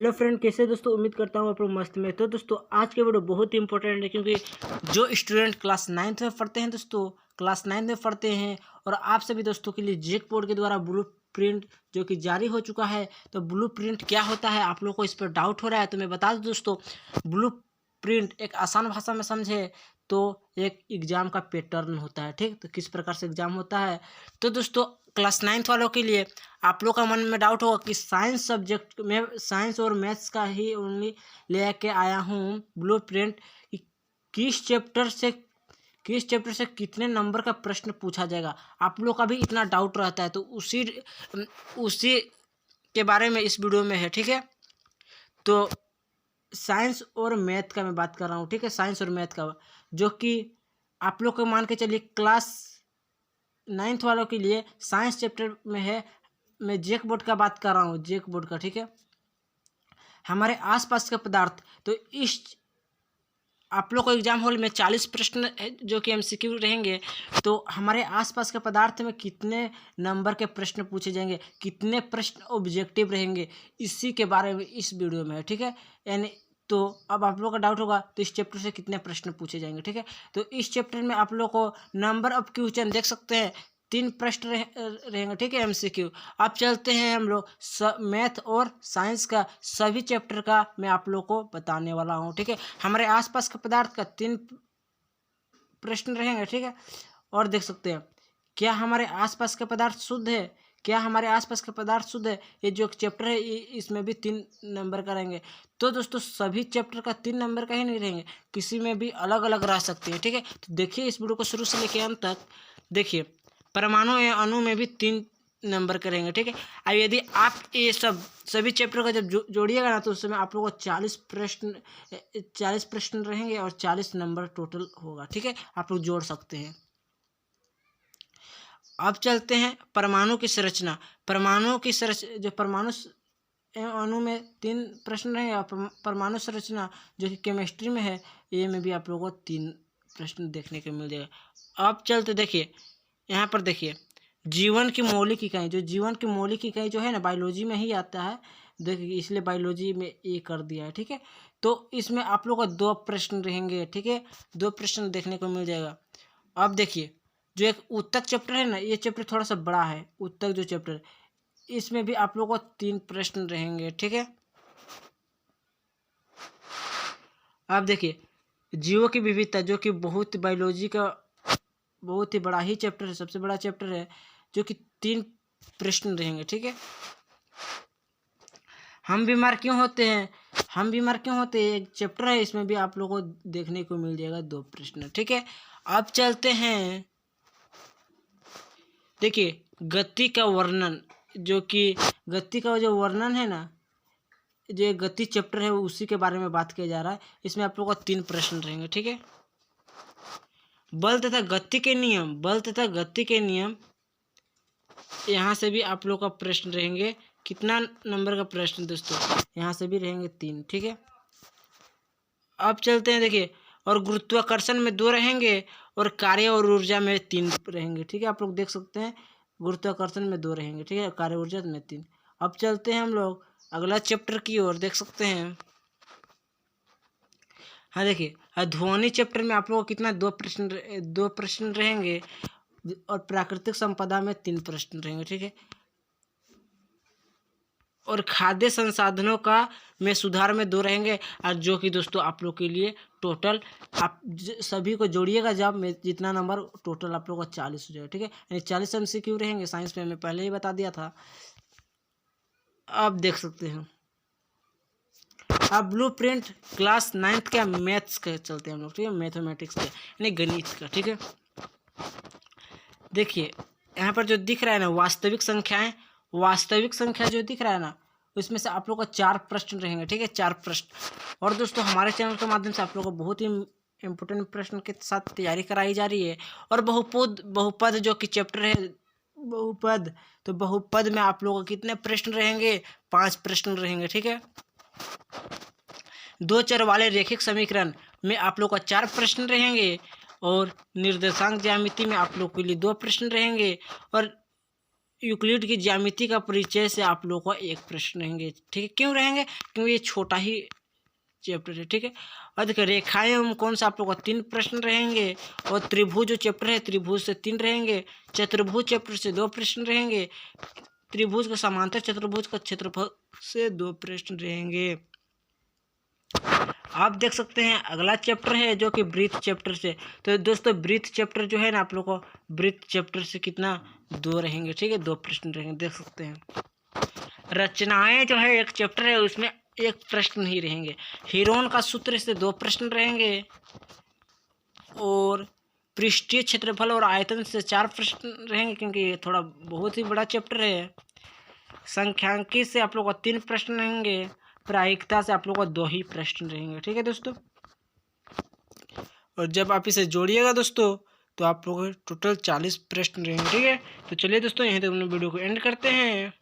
Hello friend, कैसे दोस्तों। उम्मीद करता हूँ आप लोग मस्त में। तो दोस्तों आज के वीडियो बहुत ही इंपॉर्टेंट है, क्योंकि जो स्टूडेंट क्लास 9th में पढ़ते हैं दोस्तों, क्लास 9th में पढ़ते हैं, और आप सभी दोस्तों के लिए जेक बोर्ड के द्वारा ब्लू प्रिंट जो कि जारी हो चुका है। तो ब्लू प्रिंट क्या होता है, आप लोग को इस पर डाउट हो रहा है, तो मैं बता दूं दोस्तों। ब्लू प्रिंट एक आसान भाषा में समझे तो एक एग्जाम का पैटर्न होता है। ठीक, तो किस प्रकार से एग्जाम होता है। तो दोस्तों क्लास 9th वालों के लिए आप लोग का मन में डाउट होगा कि साइंस सब्जेक्ट में, साइंस और मैथ्स का ही ओनली लेके आया हूँ ब्लू प्रिंट। किस चैप्टर से कितने नंबर का प्रश्न पूछा जाएगा, आप लोग का भी इतना डाउट रहता है। तो उसी के बारे में इस वीडियो में है। ठीक है, तो साइंस और मैथ का मैं बात कर रहा हूँ। ठीक है, साइंस और मैथ का, जो कि आप लोग को मान के चलिए क्लास 9th वालों के लिए साइंस चैप्टर में है। मैं जेक बोर्ड का बात कर रहा हूँ, जेक बोर्ड का। ठीक है, हमारे आसपास के पदार्थ। तो इस आप लोग को एग्जाम हॉल में 40 प्रश्न जो कि एमसीक्यू रहेंगे। तो हमारे आसपास के पदार्थ में कितने नंबर के प्रश्न पूछे जाएंगे, कितने प्रश्न ऑब्जेक्टिव रहेंगे, इसी के बारे में इस वीडियो में है। ठीक है, यानी तो अब आप लोग का डाउट होगा तो इस चैप्टर से कितने प्रश्न पूछे जाएंगे। ठीक है, तो इस चैप्टर में आप लोग को नंबर ऑफ क्वेश्चन देख सकते हैं, 3 प्रश्न रहेंगे। ठीक है, एमसीक्यू। अब चलते हैं हम लोग मैथ और साइंस का सभी चैप्टर का मैं आप लोग को बताने वाला हूँ। ठीक है, हमारे आसपास के पदार्थ का 3 प्रश्न रहेंगे। ठीक है, और देख सकते हैं क्या हमारे आसपास के पदार्थ शुद्ध है, क्या हमारे आसपास के पदार्थ शुद्ध है। ये जो चैप्टर है इसमें भी 3 नंबर का रहेंगे। तो दोस्तों सभी चैप्टर का 3 नंबर का ही नहीं रहेंगे, किसी में भी अलग अलग रह सकते हैं। ठीक है, तो देखिए इस वीडियो को शुरू से लेकर अंत तक देखिए। परमाणु या अणु में भी 3 नंबर के रहेंगे। ठीक है, अब यदि आप ये सभी चैप्टर का जब जोड़िएगा ना, तो उस समय आप लोगों को 40 प्रश्न रहेंगे और 40 नंबर टोटल होगा। ठीक है, आप लोग जोड़ सकते हैं। अब चलते हैं परमाणु की संरचना। परमाणु की संरचना, जो परमाणु अणु में 3 प्रश्न रहेंगे, और परमाणु संरचना जो कि केमिस्ट्री में है, ये में भी आप लोगों को 3 प्रश्न देखने को मिल जाएगा। अब चलते देखिए, यहाँ पर देखिए जीवन की मौलिक इकाई, जो जीवन की मौलिक इकाई जो है ना, बायोलॉजी में ही आता है। देखिए इसलिए बायोलॉजी में ये कर दिया है। ठीक है, तो इसमें आप लोग का 2 प्रश्न रहेंगे। ठीक है, 2 प्रश्न देखने को मिल जाएगा। अब देखिए जो एक उत्तक चैप्टर है ना, ये चैप्टर थोड़ा सा बड़ा है। उत्तक जो चैप्टर, इसमें भी आप लोगों को 3 प्रश्न रहेंगे। ठीक है, अब देखिए जीवों की विविधता, जो कि बहुत बायोलॉजी का बहुत ही बड़ा ही चैप्टर है, सबसे बड़ा चैप्टर है, जो कि 3 प्रश्न रहेंगे। ठीक है, हम बीमार क्यों होते हैं, एक चैप्टर है, इसमें भी आप लोगों को देखने को मिल जाएगा 2 प्रश्न। ठीक है, अब चलते हैं देखिए गति का वर्णन, जो कि गति का जो वर्णन है ना, जो गति चैप्टर है उसी के बारे में बात किया जा रहा है। इसमें आप लोगों को 3 प्रश्न रहेंगे। ठीक है, बल तथा गति के नियम, यहाँ से भी आप लोग का प्रश्न रहेंगे। कितना नंबर का प्रश्न दोस्तों, यहाँ से भी रहेंगे 3। ठीक है, अब चलते हैं देखिए, और गुरुत्वाकर्षण में 2 रहेंगे, और कार्य और ऊर्जा में 3 रहेंगे। ठीक है, आप लोग देख सकते हैं गुरुत्वाकर्षण में 2 रहेंगे। ठीक है, कार्य ऊर्जा में 3। अब चलते हैं हम लोग अगला चैप्टर की ओर, देख सकते हैं। हाँ देखिए ध्वनि चैप्टर में आप लोगों को कितना 2 प्रश्न रहेंगे, और प्राकृतिक संपदा में 3 प्रश्न रहेंगे। ठीक है, और खाद्य संसाधनों का में सुधार में 2 रहेंगे। और जो कि दोस्तों आप लोग के लिए टोटल आप सभी को जोड़िएगा जब में जितना नंबर टोटल आप लोग का 40 हो जाएगा। ठीक है, यानी 40 एमसीक्यू रहेंगे। साइंस में मैं पहले ही बता दिया था। अब देख सकते हैं, अब ब्लू प्रिंट क्लास 9th का मैथ्स के चलते हैं हम लोग। ठीक है, मैथमेटिक्स के यानी गणित का। ठीक है, देखिए यहाँ पर जो दिख रहा है ना, वास्तविक संख्या जो दिख रहा है ना, उसमें से आप लोग का 4 प्रश्न रहेंगे। ठीक है, 4 प्रश्न। और दोस्तों हमारे चैनल के माध्यम से आप लोग को बहुत ही इम्पोर्टेंट प्रश्न के साथ तैयारी कराई जा रही है। और बहुपद जो कि चैप्टर है बहुपद, तो बहुपद में आप लोगों को कितने प्रश्न रहेंगे, 5 प्रश्न रहेंगे। ठीक है, 2 चर वाले रैखिक समीकरण में आप लोग का 4 प्रश्न रहेंगे, और निर्देशांक ज्यामिति में आप लोग के लिए 2 प्रश्न रहेंगे, और यूक्लिड की ज्यामिति का परिचय से आप लोगों का एक प्रश्न रहेंगे, ठीक है। क्यों रहेंगे? क्योंकि ये छोटा ही चैप्टर है, ठीक है। और देखिए रेखाएं एवं कौन सा आप लोगों का 3 प्रश्न रहेंगे, और त्रिभुज जो चैप्टर है त्रिभुज से 3 रहेंगे, चतुर्भुज चैप्टर से 2 प्रश्न रहेंगे, त्रिभुज का समांतर चतुर्भुज का क्षेत्रफल से 2 प्रश्न रहेंगे। आप देख सकते हैं अगला चैप्टर है जो कि वृत्त चैप्टर से। तो दोस्तों वृत्त चैप्टर जो है ना आप लोग को वृत्त चैप्टर से कितना 2 रहेंगे, ठीक है, 2 प्रश्न रहेंगे, देख सकते हैं। रचनाएं जो है एक चैप्टर है उसमें 1 प्रश्न नहीं रहेंगे। हीरोन का सूत्र से 2 प्रश्न रहेंगे, और पृष्ठीय क्षेत्रफल और आयतन से 4 प्रश्न रहेंगे क्योंकि ये थोड़ा बहुत ही बड़ा चैप्टर है। संख्यांकी से आप लोग को 3 प्रश्न रहेंगे, प्रायिकता से आप लोग को 2 ही प्रश्न रहेंगे, ठीक है दोस्तों। और जब आप इसे जोड़िएगा दोस्तों तो आप लोग टोटल 40 प्रश्न रहेंगे, ठीक है। तो चलिए दोस्तों यहीं तक अपने वीडियो को एंड करते हैं।